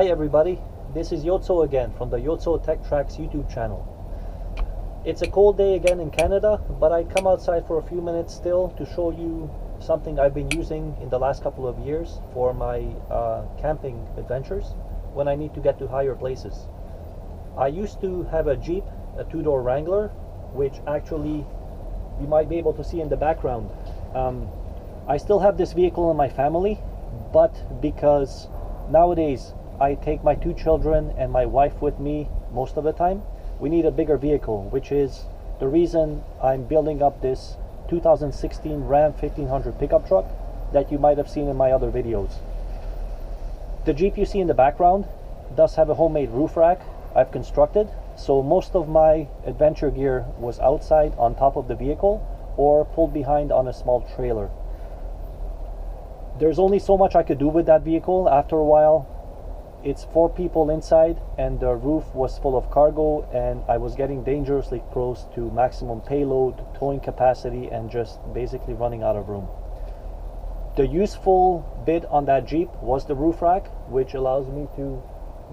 Hi everybody, this is Yotso again from the Yotso Tech Tracks YouTube channel. It's a cold day again in Canada, but I come outside for a few minutes still to show you something I've been using in the last couple of years for my camping adventures when I need to get to higher places. I used to have a Jeep, a two-door Wrangler, which actually you might be able to see in the background. I still have this vehicle in my family, but because nowadays I take my two children and my wife with me most of the time, we need a bigger vehicle, which is the reason I'm building up this 2016 Ram 1500 pickup truck that you might have seen in my other videos. The Jeep you see in the background does have a homemade roof rack I've constructed, so most of my adventure gear was outside on top of the vehicle or pulled behind on a small trailer. There's only so much I could do with that vehicle. After a while, it's 4 people inside and the roof was full of cargo, and I was getting dangerously close to maximum payload, towing capacity, and just basically running out of room. The useful bit on that Jeep was the roof rack, which allows me to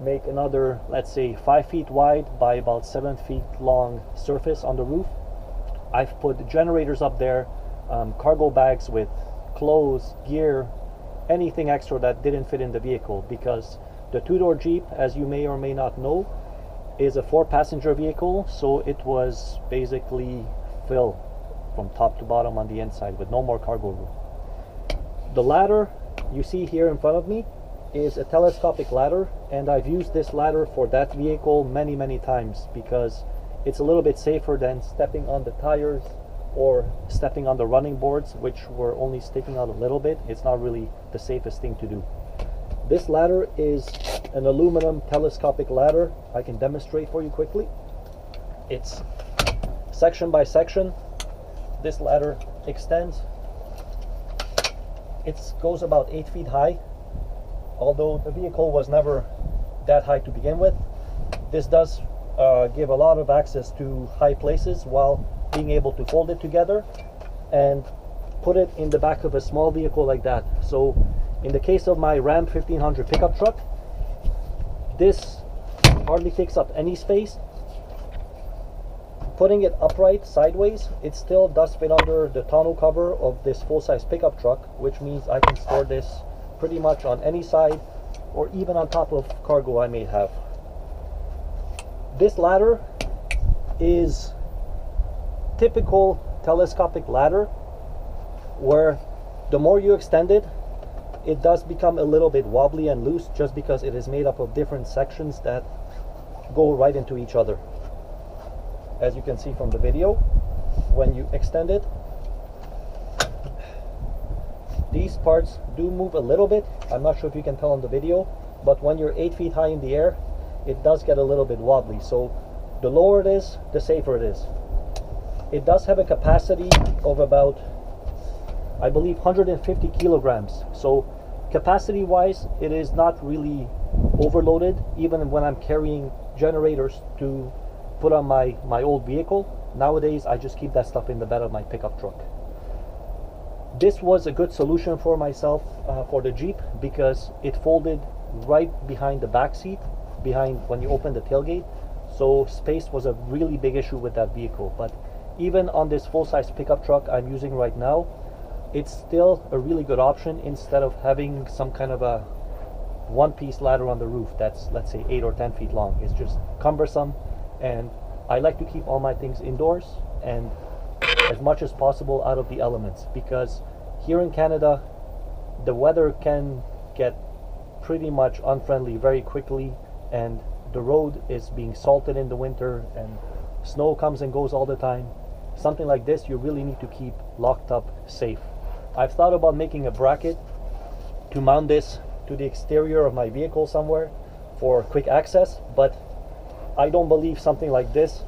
make another, let's say, 5 feet wide by about 7 feet long surface on the roof. I've put generators up there, cargo bags with clothes, gear, anything extra that didn't fit in the vehicle, because the two-door Jeep, as you may or may not know, is a 4-passenger vehicle, so it was basically filled from top to bottom on the inside with no more cargo room. The ladder you see here in front of me is a telescopic ladder, and I've used this ladder for that vehicle many times because it's a little bit safer than stepping on the tires or stepping on the running boards, which were only sticking out a little bit. It's not really the safest thing to do. This ladder is an aluminum telescopic ladder. I can demonstrate for you quickly. It's section by section. This ladder extends. It goes about 8 feet high, although the vehicle was never that high to begin with. This does give a lot of access to high places while being able to fold it together and put it in the back of a small vehicle like that. So in the case of my Ram 1500 pickup truck, this hardly takes up any space. Putting it upright sideways, it still does fit under the tonneau cover of this full-size pickup truck, which means I can store this pretty much on any side or even on top of cargo I may have. This ladder is typical telescopic ladder, where the more you extend it, it does become a little bit wobbly and loose, just because it is made up of different sections that go right into each other. As you can see from the video, when you extend it, these parts do move a little bit. I'm not sure if you can tell on the video, but when you're 8 feet high in the air, it does get a little bit wobbly. So the lower it is, the safer it is. It does have a capacity of about, I believe, 150 kilograms. So capacity wise, it is not really overloaded, even when I'm carrying generators to put on my old vehicle. Nowadays, I just keep that stuff in the bed of my pickup truck. This was a good solution for myself for the Jeep, because it folded right behind the back seat, behind when you open the tailgate. So space was a really big issue with that vehicle. But even on this full-size pickup truck I'm using right now, it's still a really good option instead of having some kind of a one-piece ladder on the roof that's, let's say, 8 or 10 feet long. It's just cumbersome, and I like to keep all my things indoors and as much as possible out of the elements, because here in Canada the weather can get pretty much unfriendly very quickly, and the road is being salted in the winter and snow comes and goes all the time. Something like this you really need to keep locked up safe. I've thought about making a bracket to mount this to the exterior of my vehicle somewhere for quick access, but I don't believe something like this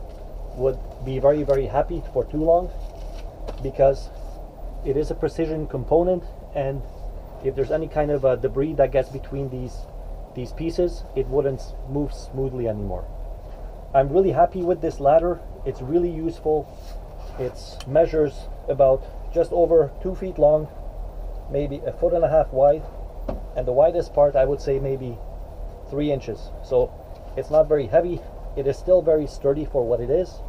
would be very happy for too long, because it is a precision component, and if there's any kind of debris that gets between these pieces, it wouldn't move smoothly anymore. I'm really happy with this ladder. It's really useful. It measures about just over 2 feet long, maybe 1.5 feet wide, and the widest part I would say maybe 3 inches. So it's not very heavy. It is still very sturdy for what it is.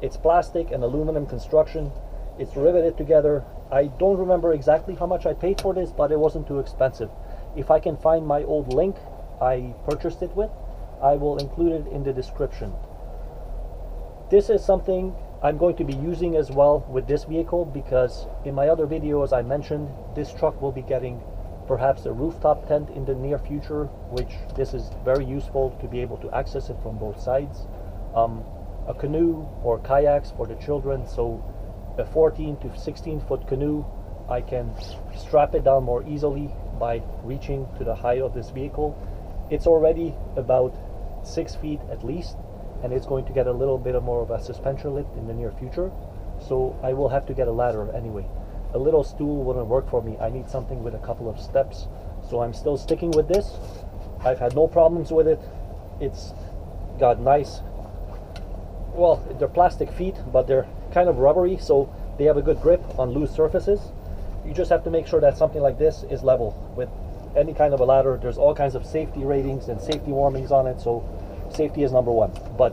It's plastic and aluminum construction. It's riveted together. I don't remember exactly how much I paid for this, but it wasn't too expensive. If I can find my old link I purchased it with, I will include it in the description. This is something I'm going to be using as well with this vehicle, because in my other video, as I mentioned, this truck will be getting perhaps a rooftop tent in the near future, which this is very useful to be able to access it from both sides. A canoe or kayaks for the children, so a 14 to 16 foot canoe, I can strap it down more easily by reaching to the height of this vehicle. It's already about 6 feet at least, and it's going to get a little bit more of a suspension lift in the near future, so I will have to get a ladder anyway. A little stool wouldn't work for me. I need something with a couple of steps, so I'm still sticking with this. I've had no problems with it. It's got nice, well, they're plastic feet, but they're kind of rubbery, so they have a good grip on loose surfaces. You just have to make sure that something like this is level with any kind of a ladder. There's all kinds of safety ratings and safety warnings on it, so safety is number one. But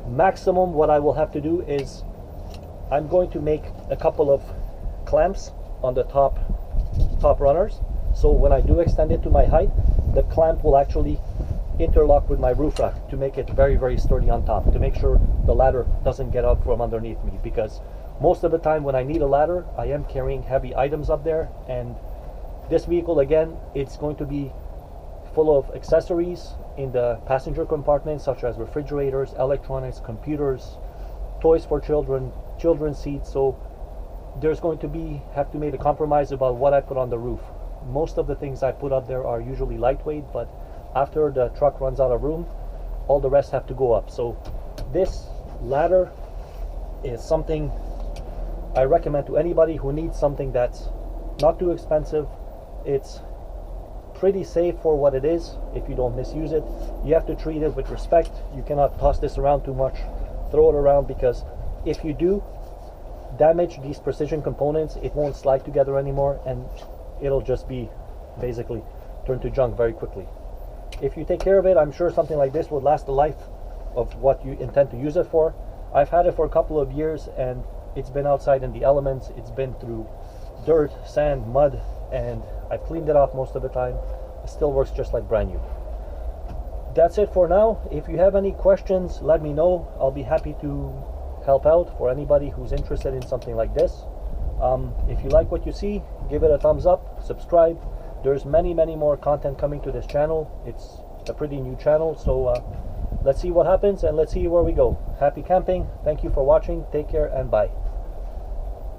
maximum what I will have to do is I'm going to make a couple of clamps on the top runners, so when I do extend it to my height, the clamp will actually interlock with my roof rack to make it very, very sturdy on top, to make sure the ladder doesn't get up from underneath me, because most of the time when I need a ladder, I am carrying heavy items up there, and this vehicle, again, it's going to be full of accessories in the passenger compartment, such as refrigerators, electronics, computers, toys for children, children's seats, so there's going to have to make a compromise about what I put on the roof. Most of the things I put up there are usually lightweight, but after the truck runs out of room, all the rest have to go up. So this ladder is something I recommend to anybody who needs something that's not too expensive. It's pretty safe for what it is if you don't misuse it. You have to treat it with respect. You cannot toss this around too much, throw it around, because if you do damage these precision components, it won't slide together anymore, and it'll just be basically turned to junk very quickly. If you take care of it, I'm sure something like this would last the life of what you intend to use it for. I've had it for a couple of years, and it's been outside in the elements. It's been through dirt, sand, mud, and I've cleaned it off most of the time. It still works just like brand new. That's it for now. If you have any questions, let me know. I'll be happy to help out for anybody who's interested in something like this. If you like what you see, give it a thumbs up, subscribe. There's many more content coming to this channel. It's a pretty new channel, so let's see what happens and let's see where we go. Happy camping. Thank you for watching. Take care and bye.